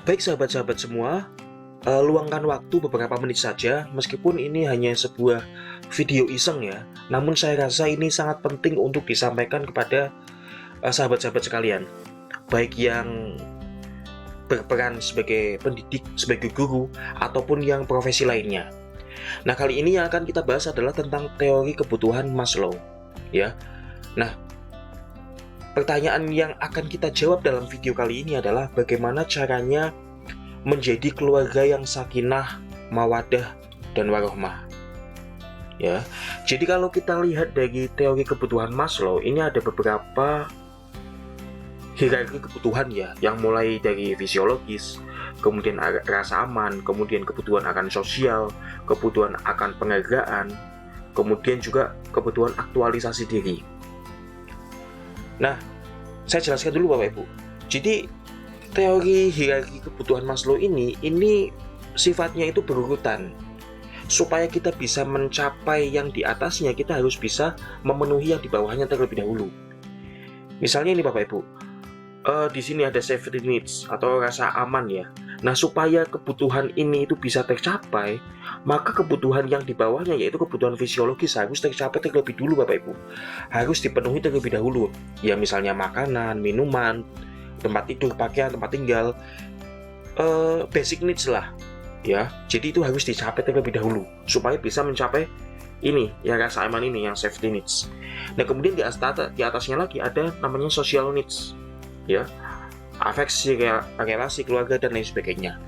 Baik sahabat-sahabat semua, luangkan waktu beberapa menit saja, meskipun ini hanya sebuah video iseng ya, namun saya rasa ini sangat penting untuk disampaikan kepada sahabat-sahabat sekalian, baik yang berperan sebagai pendidik, sebagai guru, ataupun yang profesi lainnya. Nah, kali ini yang akan kita bahas adalah tentang teori kebutuhan Maslow, ya. Nah, pertanyaan yang akan kita jawab dalam video kali ini adalah bagaimana caranya menjadi keluarga yang sakinah, mawadah, dan warohmah. Ya, jadi kalau kita lihat dari teori kebutuhan Maslow, ini ada beberapa hierarki kebutuhan ya, yang mulai dari fisiologis, kemudian rasa aman, kemudian kebutuhan akan sosial, kebutuhan akan penghargaan, kemudian juga kebutuhan aktualisasi diri. Nah, saya jelaskan dulu Bapak Ibu. Jadi teori hierarki kebutuhan Maslow ini sifatnya itu berurutan. Supaya kita bisa mencapai yang di atasnya, kita harus bisa memenuhi yang di bawahnya terlebih dahulu. Misalnya ini Bapak Ibu, di sini ada safety needs atau rasa aman ya. Nah, supaya kebutuhan ini itu bisa tercapai, maka kebutuhan yang di bawahnya yaitu kebutuhan fisiologis harus tercapai terlebih dulu Bapak Ibu. Harus dipenuhi terlebih dahulu. Ya misalnya makanan, minuman, tempat tidur, pakaian, tempat tinggal, basic needs lah. Ya, jadi itu harus dicapai terlebih dahulu supaya bisa mencapai ini, yang rasa aman ini, yang safety needs. Nah, kemudian di atasnya lagi ada namanya social needs. Ya, afeksi, relasi, keluarga, dan lain sebagainya.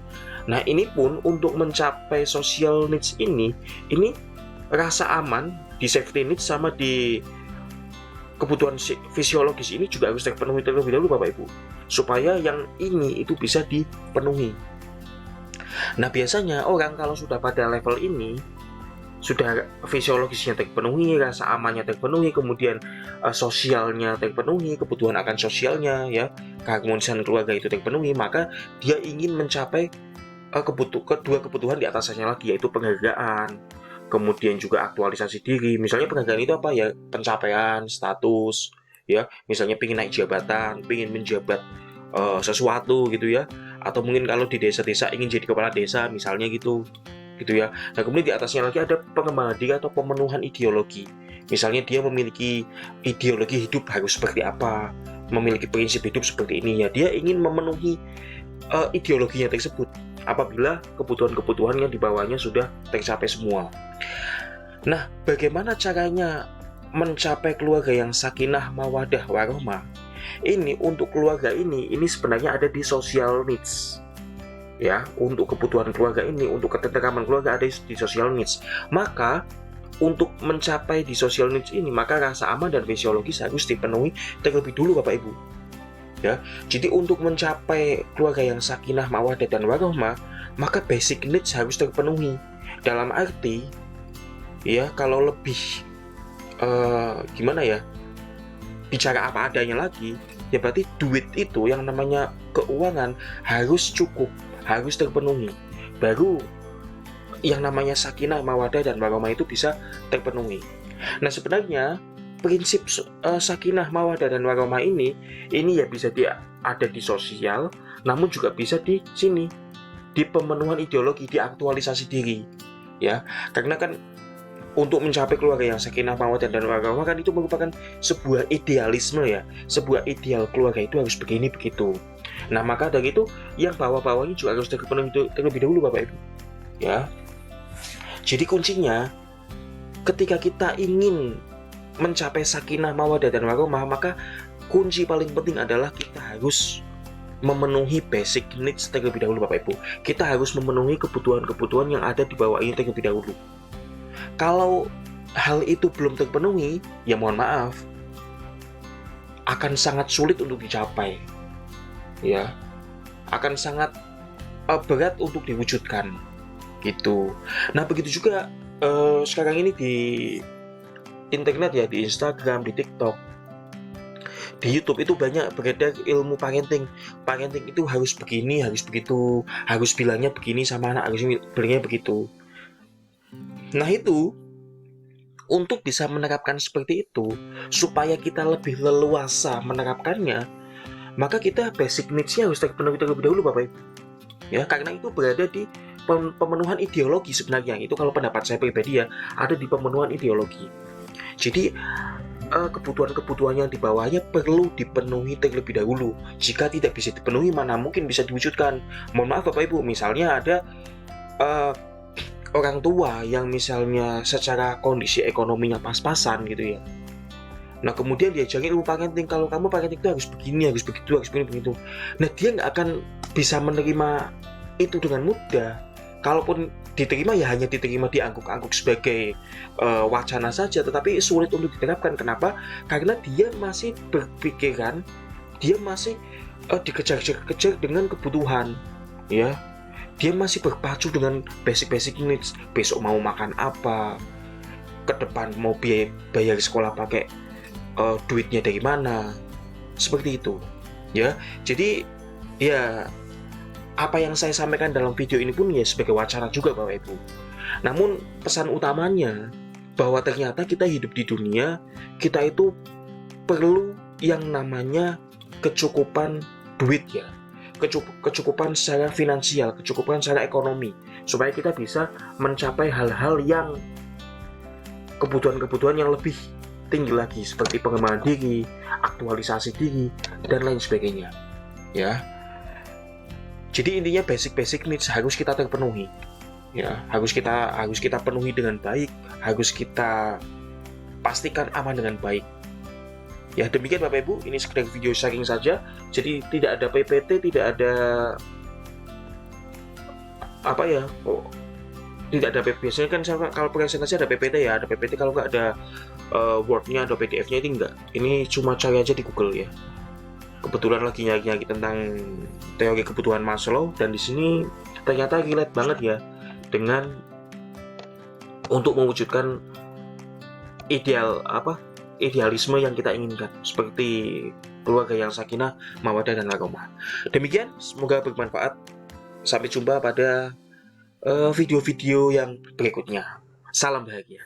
Nah, ini pun untuk mencapai social needs ini rasa aman di safety needs sama di kebutuhan fisiologis ini juga harus terpenuhi terlebih dahulu Bapak Ibu, supaya yang ini itu bisa dipenuhi. Nah, biasanya orang kalau sudah pada level ini, sudah fisiologisnya terpenuhi, rasa amannya terpenuhi, kemudian sosialnya terpenuhi, kebutuhan akan sosialnya ya, keharmonisan keluarga itu terpenuhi, maka dia ingin mencapai kedua kebutuhan di atasnya lagi, yaitu penghargaan, kemudian juga aktualisasi diri. Misalnya penghargaan itu apa ya? Pencapaian, status ya, misalnya pengen naik jabatan, pengen menjabat sesuatu gitu ya, atau mungkin kalau di desa-desa ingin jadi kepala desa misalnya gitu ya. Nah, kemudian di atasnya lagi ada pengembangan diri atau pemenuhan ideologi. Misalnya dia memiliki ideologi hidup harus seperti apa, memiliki prinsip hidup seperti ini ya. Dia ingin memenuhi ideologinya tersebut apabila kebutuhan-kebutuhan yang di bawahnya sudah tercapai semua. Nah, bagaimana caranya mencapai keluarga yang sakinah, mawadah, warohmah? Ini untuk keluarga ini sebenarnya ada di social needs. Ya, untuk kebutuhan keluarga ini, untuk ketenteraman keluarga ada di social needs. Maka untuk mencapai di social needs ini, maka rasa aman dan fisiologis harus dipenuhi terlebih dulu Bapak Ibu. Ya, jadi untuk mencapai keluarga yang sakinah, mawadah, dan warohmah, maka basic needs harus terpenuhi. Dalam arti, ya kalau lebih gimana ya, bicara apa adanya lagi, ya berarti duit itu yang namanya keuangan harus cukup, harus terpenuhi, baru yang namanya sakinah, mawadah, dan warohmah itu bisa terpenuhi. Nah, sebenarnya prinsip sakinah, mawadah, dan warohmah ini ya bisa ada di sosial, namun juga bisa di sini, di pemenuhan ideologi, di aktualisasi diri. Ya, karena kan untuk mencapai keluarga yang sakinah, mawadah, dan warohmah kan itu merupakan sebuah idealisme ya, sebuah ideal keluarga itu harus begini begitu. Nah, maka dari itu yang bawah-bawahnya juga harus terpenuhi terlebih dahulu Bapak Ibu. Ya. Jadi kuncinya ketika kita ingin mencapai sakinah, mawadah, dan warohmah, maka kunci paling penting adalah kita harus memenuhi basic needs terlebih dahulu Bapak Ibu. Kita harus memenuhi kebutuhan-kebutuhan yang ada di bawah ini terlebih dahulu. Kalau hal itu belum terpenuhi, ya mohon maaf, akan sangat sulit untuk dicapai. Ya, akan sangat berat untuk diwujudkan gitu. Nah, begitu juga sekarang ini di internet ya, di Instagram, di TikTok, di YouTube itu banyak beredar ilmu parenting. Parenting itu harus begini, harus begitu, harus bilangnya begini sama anak, harus bilangnya begitu. Nah, itu untuk bisa menerapkan seperti itu, supaya kita lebih leluasa menerapkannya, maka kita basic needs-nya harus terpenuhi terlebih dahulu Bapak Ibu. ya, karena itu berada di pemenuhan ideologi sebenarnya. Itu kalau pendapat saya pribadi ya, ada di pemenuhan ideologi. Jadi kebutuhan-kebutuhan yang di bawahnya perlu dipenuhi terlebih dahulu. Jika tidak bisa dipenuhi, mana mungkin bisa diwujudkan. Mohon maaf Bapak Ibu, misalnya ada uh, orang tua yang misalnya secara kondisi ekonominya pas-pasan gitu ya. Nah kemudian diajarin ilmu parenting, kalau kamu parenting itu harus begini, harus begitu, harus begini, begitu. Nah dia nggak akan bisa menerima itu dengan mudah. Kalaupun diterima ya hanya diterima diangguk-angguk sebagai wacana saja, tetapi sulit untuk diterapkan. Kenapa? Karena dia masih berpikiran, dia masih dikejar-kejar dengan kebutuhan, ya. Dia masih berpacu dengan basic needs. Besok mau makan apa? Ke depan mau bayar sekolah pakai duitnya dari mana? Seperti itu, ya. Jadi ya apa yang saya sampaikan dalam video ini pun ya sebagai wacana juga Bapak Ibu. Namun pesan utamanya bahwa ternyata kita hidup di dunia, kita itu perlu yang namanya kecukupan duit ya. Kecukupan secara finansial, kecukupan secara ekonomi, supaya kita bisa mencapai hal-hal yang kebutuhan-kebutuhan yang lebih tinggi lagi, seperti pengembangan diri, aktualisasi diri, dan lain sebagainya, ya. Jadi intinya basic needs harus kita terpenuhi, ya, harus kita penuhi dengan baik, harus kita pastikan aman dengan baik. Ya demikian Bapak Ibu, ini sekedar video sharing saja. Jadi tidak ada PPT, tidak ada apa ya, tidak ada PPT. Biasanya kan kalau presentasi ada PPT ya, ada PPT, kalau nggak ada Word-nya atau PDF-nya ini enggak. Ini cuma cari aja di Google ya. Kebetulan lagi nyari tentang teori kebutuhan Maslow, dan di sini ternyata relate banget ya dengan untuk mewujudkan idealisme yang kita inginkan, seperti keluarga yang sakinah, mawaddah, dan warahmah. Demikian, semoga bermanfaat. Sampai jumpa pada video-video yang berikutnya. Salam bahagia.